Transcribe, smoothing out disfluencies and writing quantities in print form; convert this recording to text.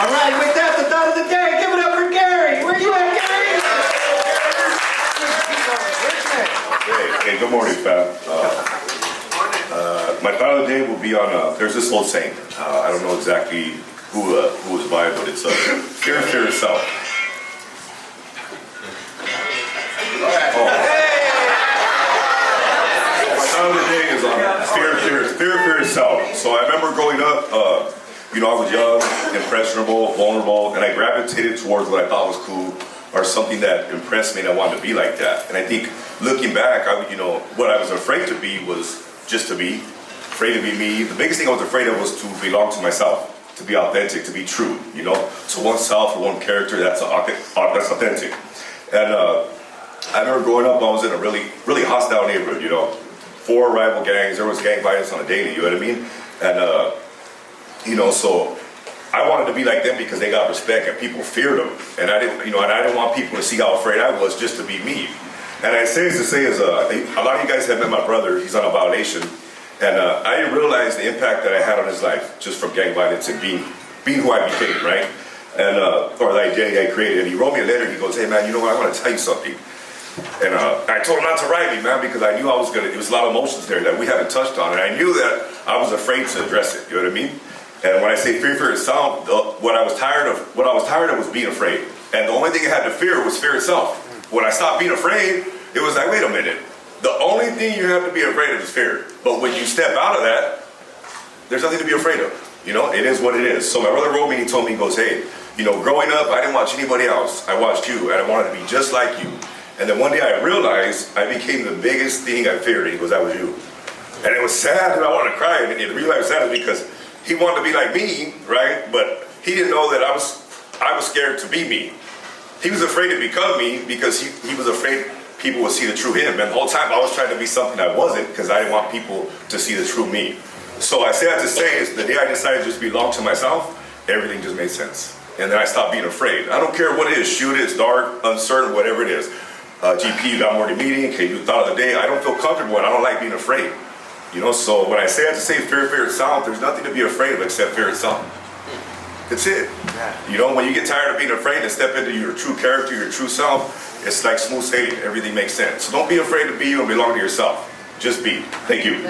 All right, with that, the thought of the day. Give it up for Gary. Where you at, Gary? Hey, good morning, fam. My thought of the day will be on, there's this old saying, I don't know exactly who was by it, but it's fear itself. My thought of the day is on fear itself. So I remember growing up, I was young, impressionable, vulnerable, and I gravitated towards what I thought was cool or something that impressed me and I wanted to be like that. And I think looking back, what I was afraid to be was just to be, afraid to be me. The biggest thing I was afraid of was to belong to myself, to be authentic, to be true, So oneself or one character, that's authentic. And I remember growing up, I was in a really, really hostile neighborhood, 4 rival gangs, there was gang violence on a daily, you know what I mean? And, so I wanted to be like them because they got respect and people feared them. And I didn't want people to see how afraid I was just to be me. And I say this to say is, a lot of you guys have met my brother, he's on a violation. And I didn't realize the impact that I had on his life just from gang violence and being who I became, right? And, or the identity I created. And he wrote me a letter, he goes, hey man, you know what, I want to tell you something. And I told him not to write me, man, because I knew it was a lot of emotions there that we haven't touched on. And I knew that I was afraid to address it, you know what I mean? And when I say fear itself, what I was tired of was being afraid. And the only thing I had to fear was fear itself. When I stopped being afraid, it was like, wait a minute. The only thing you have to be afraid of is fear. But when you step out of that, there's nothing to be afraid of. It is what it is. So my brother wrote me and he told me, he goes, hey, growing up, I didn't watch anybody else. I watched you and I wanted to be just like you. And then one day I realized I became the biggest thing I feared. He goes, that was you. And it was sad and I wanted to cry. And the reason I was sad is because he wanted to be like me, right? But he didn't know that I was scared to be me. He was afraid to become me because he was afraid people would see the true him. And the whole time I was trying to be something I wasn't because I didn't want people to see the true me. So I say that to say is the day I decided to just belong to myself, everything just made sense. And then I stopped being afraid. I don't care what it is, shoot it, it's dark, uncertain, whatever it is. GP, you got more to meeting, okay, you thought of the day. I don't feel comfortable and I don't like being afraid. So when I say that to say fear itself, there's nothing to be afraid of except fear itself. That's it. When you get tired of being afraid and step into your true character, your true self, it's like smooth sailing. Everything makes sense. So don't be afraid to be you and belong to yourself. Just be. Thank you.